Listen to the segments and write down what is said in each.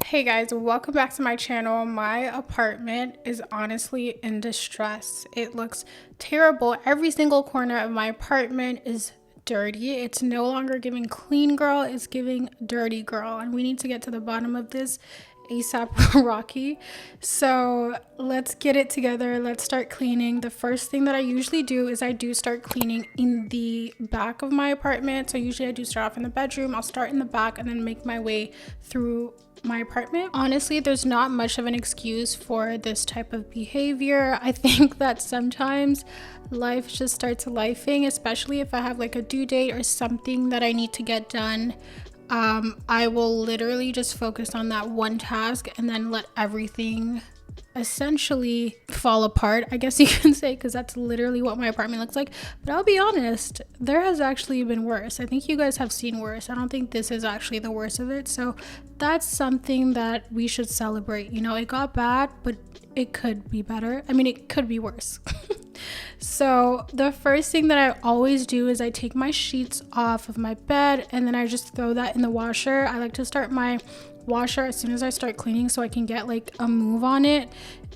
Hey guys, welcome back to my channel. My apartment is honestly in distress. It looks terrible. Every single corner of my apartment is dirty. It's no longer giving clean girl, it's giving dirty girl, and we need to get to the bottom of this ASAP Rocky. So let's get it together. Let's start cleaning. The first thing that I usually do is I do start cleaning in the back of my apartment. So usually I do start off in the bedroom. I'll start in the back and then make my way through my apartment. Honestly, there's not much of an excuse for this type of behavior. I think that sometimes life just starts lifing, especially if I have like a due date or something that I need to get done. I will literally just focus on that one task and then let everything essentially fall apart, I guess you can say, because that's literally what my apartment looks like. But I'll be honest, there has actually been worse. I think you guys have seen worse. I don't think this is actually the worst of it. So that's something that we should celebrate. You know, it got bad, but it could be better. I mean, it could be worse. So the first thing that I always do is I take my sheets off of my bed and then I just throw that in the washer. I like to start my washer as soon as I start cleaning so I can get like a move on it.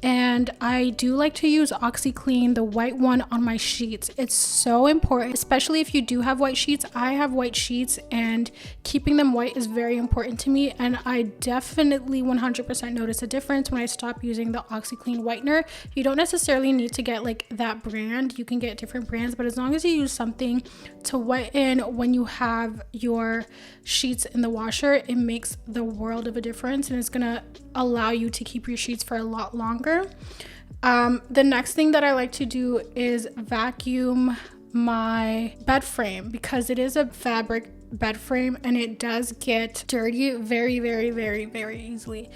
And I do like to use OxiClean, the white one, on my sheets. It's so important, especially if you do have white sheets. I have white sheets and keeping them white is very important to me, and I definitely 100% notice a difference when I stop using the OxiClean whitener. You don't necessarily need to get like that brand. You can get different brands, but as long as you use something to whiten when you have your sheets in the washer, it makes the world of a difference, and it's gonna allow you to keep your sheets for a lot longer. The next thing that I like to do is vacuum my bed frame, because it is a fabric bed frame and it does get dirty very, very, very, very easily.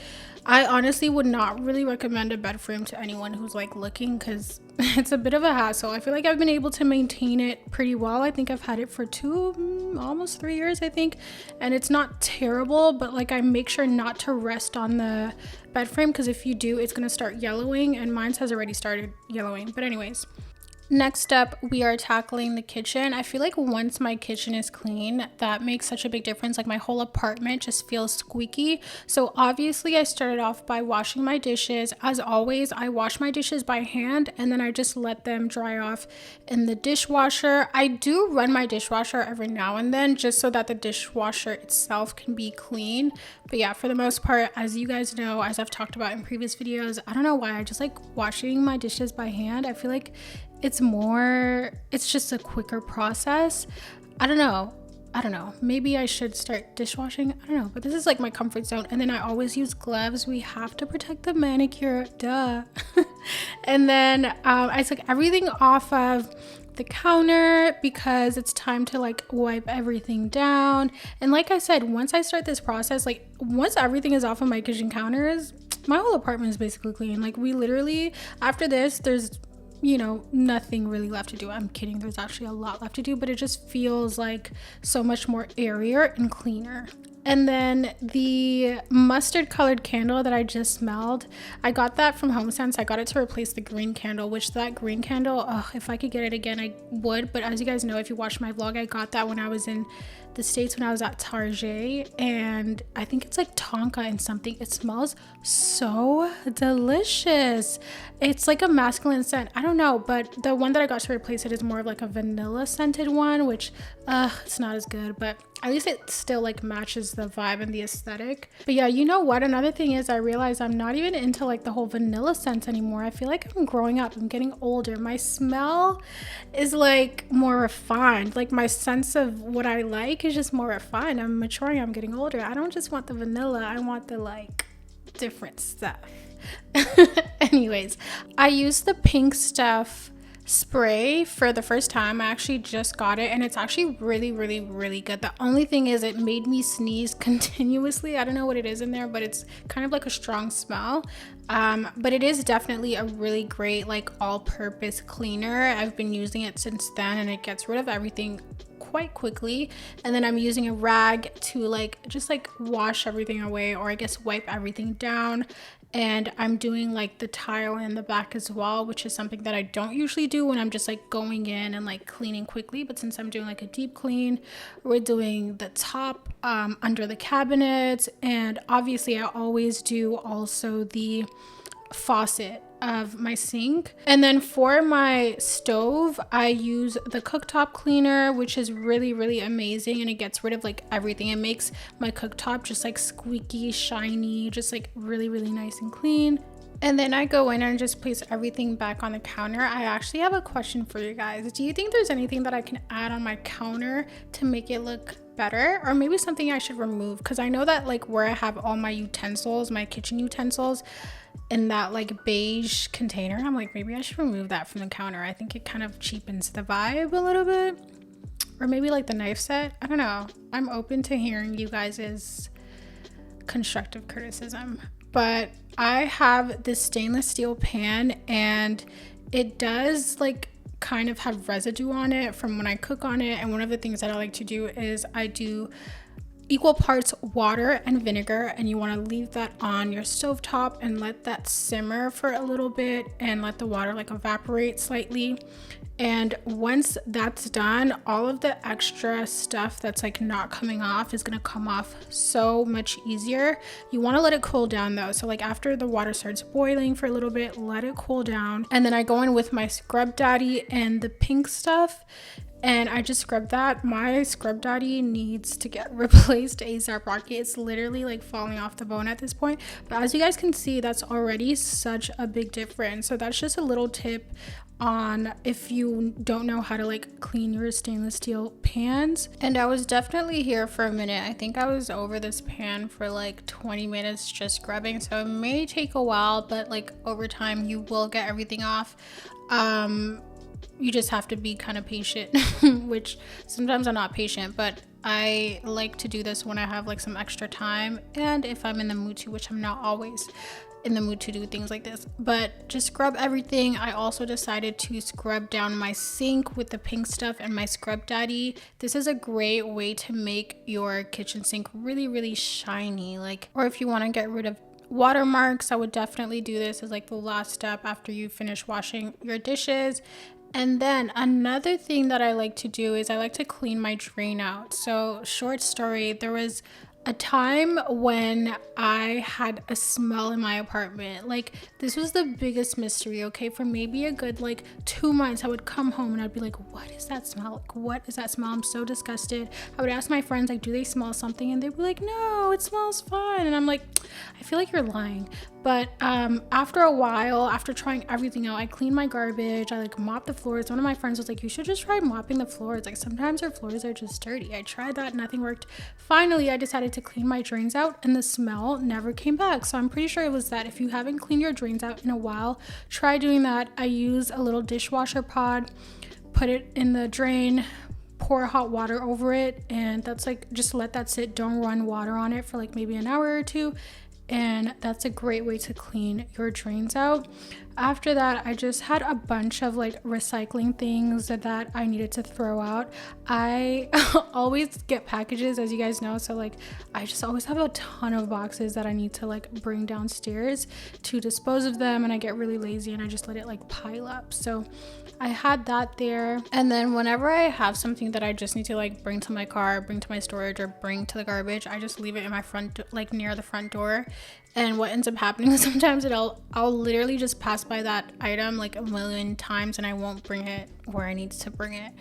I honestly would not really recommend a bed frame to anyone who's like looking, because it's a bit of a hassle. I feel like I've been able to maintain it pretty well. I think I've had it for almost 3 years, I think, and it's not terrible, but like I make sure not to rest on the bed frame, because if you do, it's gonna start yellowing, and mine has already started yellowing. But anyways, next up, we are tackling the kitchen. I feel like once my kitchen is clean, that makes such a big difference. Like my whole apartment just feels squeaky. So obviously I started off by washing my dishes. As always, I wash my dishes by hand and then I just let them dry off in the dishwasher. I do run my dishwasher every now and then just so that the dishwasher itself can be clean. But yeah, for the most part, as you guys know, as I've talked about in previous videos, I don't know why I just like washing my dishes by hand. I feel like it's just a quicker process. I don't know, maybe I should start dishwashing. I don't know, but this is like my comfort zone. And then I always use gloves. We have to protect the manicure, duh. And then I took everything off of the counter because it's time to like wipe everything down. And like I said, once I start this process, like once everything is off of my kitchen counters, my whole apartment is basically clean. Like we literally, after this, there's nothing really left to do. I'm kidding, there's actually a lot left to do, but it just feels like so much more airier and cleaner. And then the mustard colored candle that I just smelled, I got that from HomeSense. I got it to replace the green candle, which that green candle, if I could get it again, I would. But as you guys know, if you watched my vlog, I got that when I was in the States, when I was at Target, and I think it's like tonka and something. It smells so delicious. It's like a masculine scent. I don't know, but the one that I got to replace it is more of like a vanilla scented one, which it's not as good, but at least it still like matches the vibe and the aesthetic. But yeah, you know what? Another thing is I realized I'm not even into like the whole vanilla scent anymore. I feel like I'm growing up. I'm getting older. My smell is like more refined. Like my sense of what I like is just more refined. I'm maturing. I'm getting older. I don't just want the vanilla. I want the like different stuff. Anyways, I use the Pink Stuff spray for the first time. I actually just got it and it's actually really, really, really good. The only thing is it made me sneeze continuously. I don't know what it is in there, but it's kind of like a strong smell. But it is definitely a really great like all-purpose cleaner. I've been using it since then and it gets rid of everything quite quickly. And then I'm using a rag to like just like wash everything away, or I guess wipe everything down. and I'm doing like the tile in the back as well, which is something that I don't usually do when I'm just like going in and like cleaning quickly. But since I'm doing like a deep clean, we're doing the top under the cabinets, and obviously I always do also the faucet of my sink. And then for my stove, I use the cooktop cleaner, which is really amazing, and it gets rid of like everything. It makes my cooktop just like squeaky, shiny, just like really nice and clean. And then I go in and just place everything back on the counter. I actually have a question for you guys. Do you think there's anything that I can add on my counter to make it look better, or maybe something I should remove? Because I know that like where I have all my utensils, my kitchen utensils, in that like beige container, I'm like, maybe I should remove that from the counter. I think it kind of cheapens the vibe a little bit. Or maybe like the knife set. I don't know. I'm open to hearing you guys' constructive criticism. But I have this stainless steel pan, and it does like kind of have residue on it from when I cook on it. And one of the things that I like to do is I do equal parts water and vinegar, and you want to leave that on your stovetop and let that simmer for a little bit and let the water like evaporate slightly. And once that's done, all of the extra stuff that's like not coming off is going to come off so much easier. You want to let it cool down though. So like after the water starts boiling for a little bit, let it cool down. And then I go in with my Scrub Daddy and the pink stuff, and I just scrub that. My Scrub Daddy needs to get replaced ASAP Rocky. It's literally like falling off the bone at this point. But as you guys can see, that's already such a big difference. So that's just a little tip on if you don't know how to like clean your stainless steel pans. And I was definitely here for a minute. I think I was over this pan for like 20 minutes just scrubbing. So it may take a while, but like over time you will get everything off. You just have to be kind of patient, which sometimes I'm not patient, but I like to do this when I have like some extra time, and if I'm in the mood to, which I'm not always in the mood to do things like this. But just scrub everything. I also decided to scrub down my sink with the pink stuff and my Scrub Daddy. This is a great way to make your kitchen sink really shiny. Like, or if you want to get rid of watermarks, I would definitely do this as like the last step after you finish washing your dishes. And then another thing that I like to do is I like to clean my drain out. So short story, there was a time when I had a smell in my apartment. Like, this was the biggest mystery, okay? For maybe a good like 2 months, I would come home and I'd be like, what is that smell? Like, what is that smell? I'm so disgusted. I would ask my friends, like, do they smell something? And they'd be like, no, it smells fine. And I'm like, I feel like you're lying. But after a while, after trying everything out, I cleaned my garbage, I like mopped the floors. One of my friends was like, you should just try mopping the floors. Like, sometimes our floors are just dirty. I tried that, nothing worked. Finally, I decided to clean my drains out, and the smell never came back. So I'm pretty sure it was that. If you haven't cleaned your drains out in a while, try doing that. I use a little dishwasher pod, put it in the drain, pour hot water over it, and that's like, just let that sit. Don't run water on it for like maybe an hour or two. And that's a great way to clean your drains out. After that, I just had a bunch of like recycling things that I needed to throw out. I always get packages, as you guys know, so like I just always have a ton of boxes that I need to like bring downstairs to dispose of them, and I get really lazy and I just let it like pile up. So I had that there. And then whenever I have something that I just need to like bring to my car, bring to my storage, or bring to the garbage, I just leave it in my front, like near the front door. And what ends up happening is sometimes I'll literally just pass by that item like a million times and I won't bring it where I need to bring it.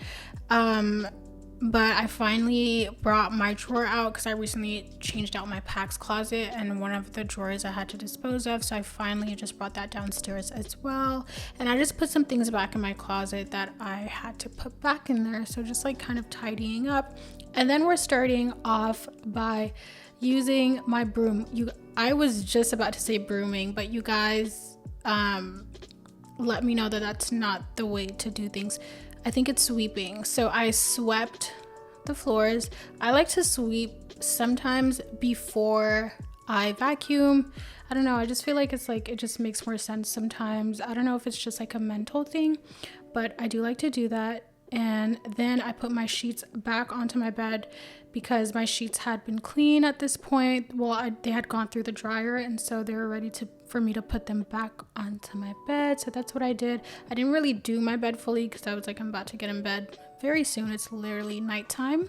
But I finally brought my drawer out because I recently changed out my PAX closet, and one of the drawers I had to dispose of. So I finally just brought that downstairs as well. And I just put some things back in my closet that I had to put back in there. So just like kind of tidying up. And then we're starting off by using my broom. I was just about to say brooming, but you guys let me know that that's not the way to do things. I think it's sweeping. So I swept the floors. I like to sweep sometimes before I vacuum. I don't know, I just feel like it's like, it just makes more sense sometimes. I don't know if it's just like a mental thing, but I do like to do that. And then I put my sheets back onto my bed because my sheets had been clean at this point. Well, they had gone through the dryer, and so they were ready for me to put them back onto my bed. So that's what I did. I didn't really do my bed fully because I was like, I'm about to get in bed very soon. It's literally nighttime.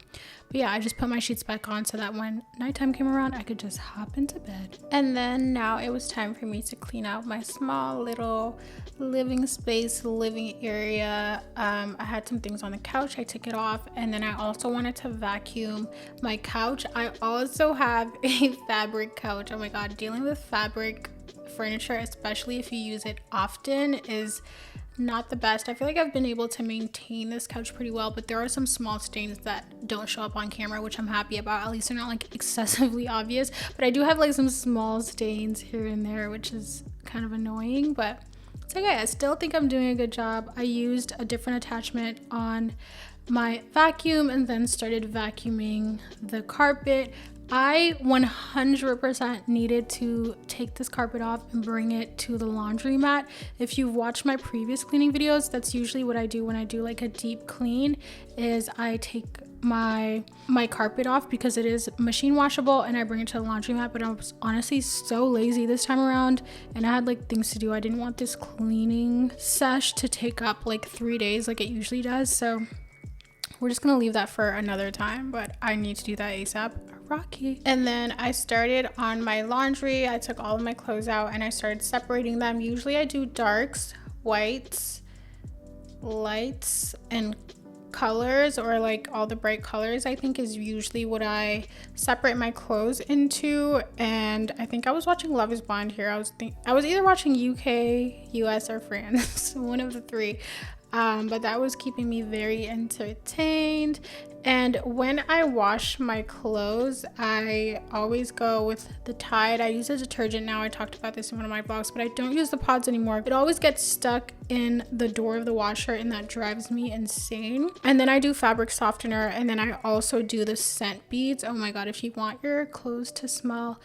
But yeah, I just put my sheets back on so that when nighttime came around, I could just hop into bed. And then now it was time for me to clean out my small little living space, living area. I had some things on the couch. I took it off, and then I also wanted to vacuum my couch. I also have a fabric couch. Oh my god, dealing with fabric furniture, especially if you use it often, is not the best. I feel like I've been able to maintain this couch pretty well, but there are some small stains that don't show up on camera, which I'm happy about. At least they're not like excessively obvious, but I do have like some small stains here and there, which is kind of annoying, but it's okay. I still think I'm doing a good job. I used a different attachment on my vacuum and then started vacuuming the carpet. I 100% needed to take this carpet off and bring it to the laundromat. If you've watched my previous cleaning videos, that's usually what I do when I do like a deep clean, is I take my carpet off because it is machine washable and I bring it to the laundromat. But I was honestly so lazy this time around and I had like things to do. I didn't want this cleaning sesh to take up like 3 days like it usually does. So we're just gonna leave that for another time, but I need to do that ASAP. Rocky. And then I started on my laundry. I took all of my clothes out and I started separating them. Usually I do darks, whites, lights, and colors, or like all the bright colors, I think is usually what I separate my clothes into. And I think I was watching Love is Blind here. I was either watching UK, US, or France, one of the three. But that was keeping me very entertained. And when I wash my clothes, I always go with the Tide. I use a detergent now. I talked about this in one of my vlogs, but I don't use the pods anymore. It always gets stuck in the door of the washer and that drives me insane. And then I do fabric softener, and then I also do the scent beads. Oh my god, if you want your clothes to smell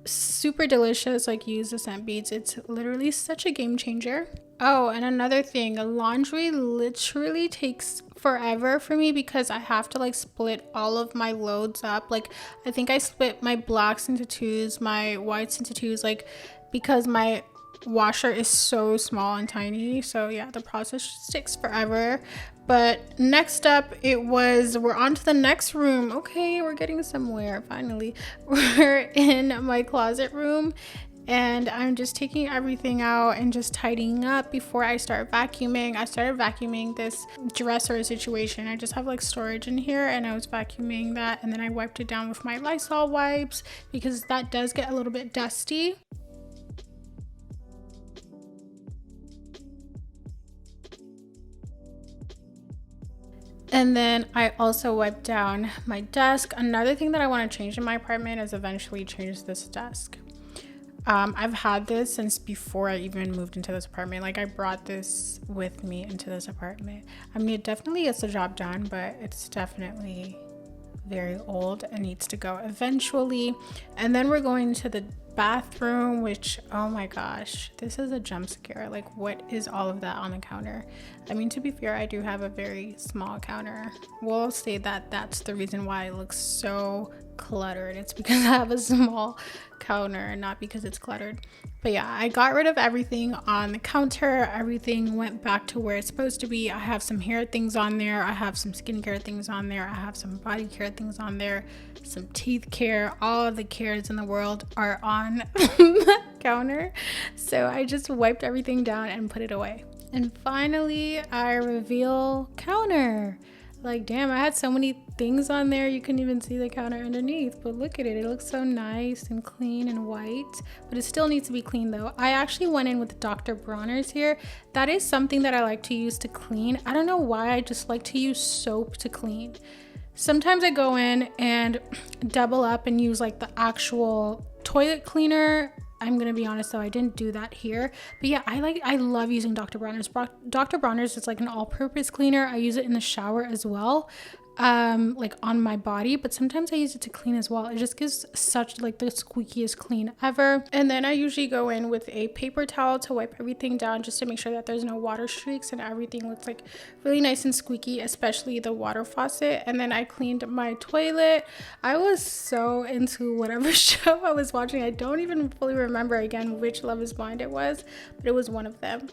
super delicious, like, use the scent beads. It's literally such a game changer. Oh, and another thing, laundry literally takes forever for me because I have to like split all of my loads up. Like, I think I split my blacks into twos, my whites into twos, like, because my washer is so small and tiny. So yeah, the process just takes forever. But next up, we're on to the next room. Okay, we're getting somewhere finally. We're in my closet room, and I'm just taking everything out and just tidying up before I start vacuuming. I started vacuuming this dresser situation. I just have like storage in here, and I was vacuuming that, and then I wiped it down with my Lysol wipes because that does get a little bit dusty. And then I also wiped down my desk. Another thing that I want to change in my apartment is eventually change this desk. I've had this since before I even moved into this apartment. Like, I brought this with me into this apartment. I mean, it definitely gets the job done, but it's definitely very old and needs to go eventually. And then we're going to the bathroom, which, oh my gosh, this is a jump scare. Like, what is all of that on the counter? I mean, to be fair, I do have a very small counter. We'll say that that's the reason why it looks so cluttered. It's because I have a small counter, not because it's cluttered. But yeah, I got rid of everything on the counter. Everything went back to where it's supposed to be. I have some hair things on there. I have some skincare things on there. I have some body care things on there, some teeth care. All of the cares in the world are on the counter. So I just wiped everything down and put it away. And finally, I reveal counter. Like, damn, I had so many things on there you couldn't even see the counter underneath, but look at it. It looks so nice and clean and white, but it still needs to be clean though. I actually went in with Dr. Bronner's here. That is something that I like to use to clean. I don't know why, I just like to use soap to clean. Sometimes I go in and double up and use like the actual toilet cleaner. I'm gonna be honest though, I didn't do that here. But yeah, I love using Dr. Bronner's. Dr. Bronner's is like an all-purpose cleaner. I use it in the shower as well. like on my body, but sometimes I use it to clean as well. It just gives such like the squeakiest clean ever. And then I usually go in with a paper towel to wipe everything down, just to make sure that there's no water streaks and everything looks like really nice and squeaky, especially the water faucet. And then I cleaned my toilet. I was so into whatever show I was watching. I don't even fully remember again which Love is Blind it was, but it was one of them.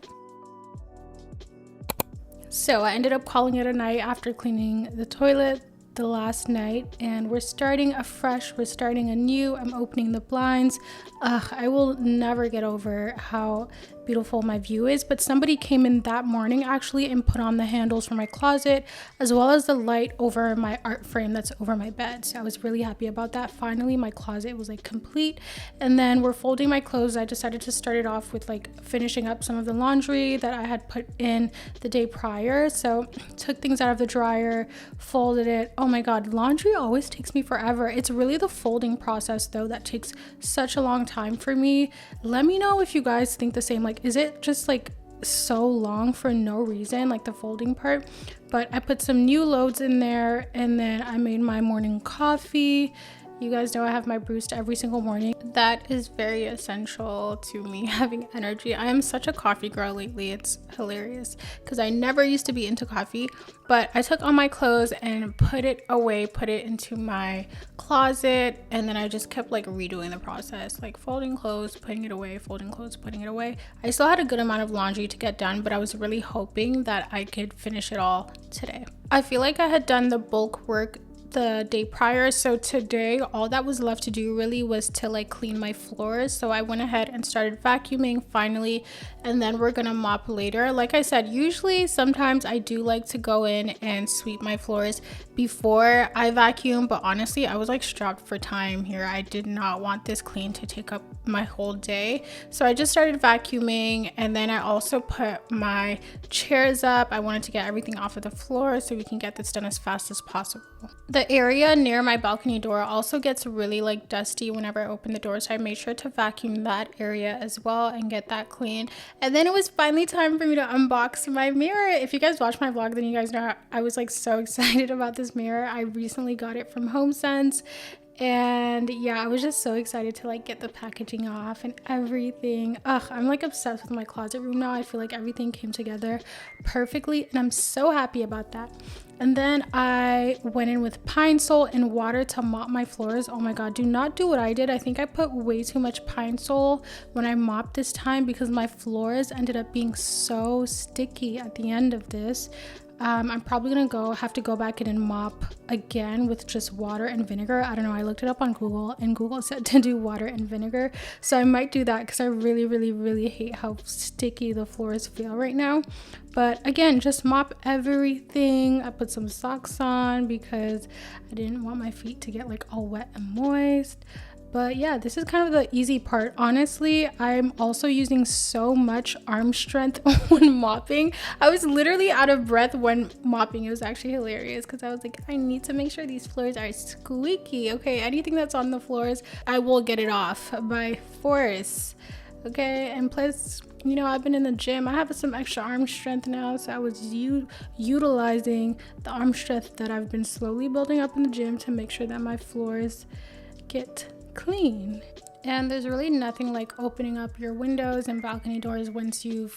So I ended up calling it a night after cleaning the toilet the last night, and we're starting afresh, we're starting anew. I'm opening the blinds. I will never get over how beautiful my view is, but somebody came in that morning actually and put on the handles for my closet as well as the light over my art frame that's over my bed. So I was really happy about that. Finally my closet was like complete. And then we're folding my clothes. I decided to start it off with like finishing up some of the laundry that I had put in the day prior. So took things out of the dryer, folded it. Oh my god, laundry always takes me forever. It's really the folding process though that takes such a long time for me. Let me know if you guys think the same. Like, is it just like so long for no reason, like the folding part? But I put some new loads in there, and then I made my morning coffee. You guys know I have my Brewst every single morning. That is very essential to me having energy. I am such a coffee girl lately. It's hilarious because I never used to be into coffee, but I took all my clothes and put it away, put it into my closet, and then I just kept like redoing the process, like folding clothes, putting it away, folding clothes, putting it away. I still had a good amount of laundry to get done, but I was really hoping that I could finish it all today. I feel like I had done the bulk work the day prior, so today all that was left to do really was to like clean my floors. So I went ahead and started vacuuming finally, and then we're gonna mop later. Like I said, usually sometimes I do like to go in and sweep my floors before I vacuum, but honestly I was like strapped for time here. I did not want this clean to take up my whole day, so I just started vacuuming. And then I also put my chairs up. I wanted to get everything off of the floor so we can get this done as fast as possible. The area near my balcony door also gets really like dusty whenever I open the door, so I made sure to vacuum that area as well and get that clean. And then it was finally time for me to unbox my mirror. If you guys watch my vlog, then you guys know I was like so excited about this mirror. I recently got it from HomeSense, and yeah, I was just so excited to like get the packaging off and everything. I'm like obsessed with my closet room now. I feel like everything came together perfectly, and I'm so happy about that. And then I went in with Pine Sol and water to mop my floors. Oh my god, do not do what I did. I think I put way too much Pine Sol when I mopped this time because my floors ended up being so sticky at the end of this. I'm probably gonna have to go back in and mop again with just water and vinegar. I don't know, I looked it up on Google and Google said to do water and vinegar, so I might do that because I really hate how sticky the floors feel right now. But again, just mop everything. I put some socks on because I didn't want my feet to get like all wet and moist. But yeah, this is kind of the easy part. Honestly, I'm also using so much arm strength when mopping. I was literally out of breath when mopping. It was actually hilarious because I was like, I need to make sure these floors are squeaky. Okay, anything that's on the floors, I will get it off by force. Okay, and plus, you know, I've been in the gym. I have some extra arm strength now, so I was utilizing the arm strength that I've been slowly building up in the gym to make sure that my floors get clean. And there's really nothing like opening up your windows and balcony doors once you're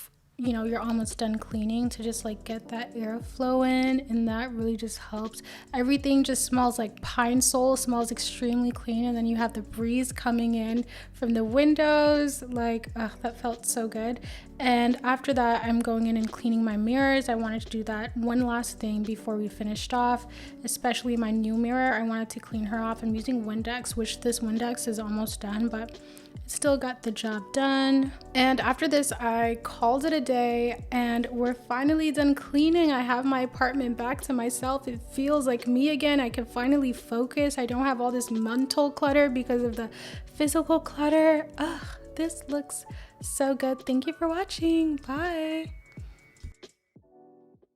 almost done cleaning, to just like get that airflow in, and that really just helps. Everything just smells like Pine Sol, smells extremely clean, and then you have the breeze coming in from the windows. Like, that felt so good. And after that, I'm going in and cleaning my mirrors. I wanted to do that one last thing before we finished off, especially my new mirror. I wanted to clean her off. I'm using Windex, which this Windex is almost done, but still got the job done. And after this, I called it a day, and we're finally done cleaning. I have my apartment back to myself. It feels like me again. I can finally focus. I don't have all this mental clutter because of the physical clutter. This looks so good. Thank you for watching. Bye.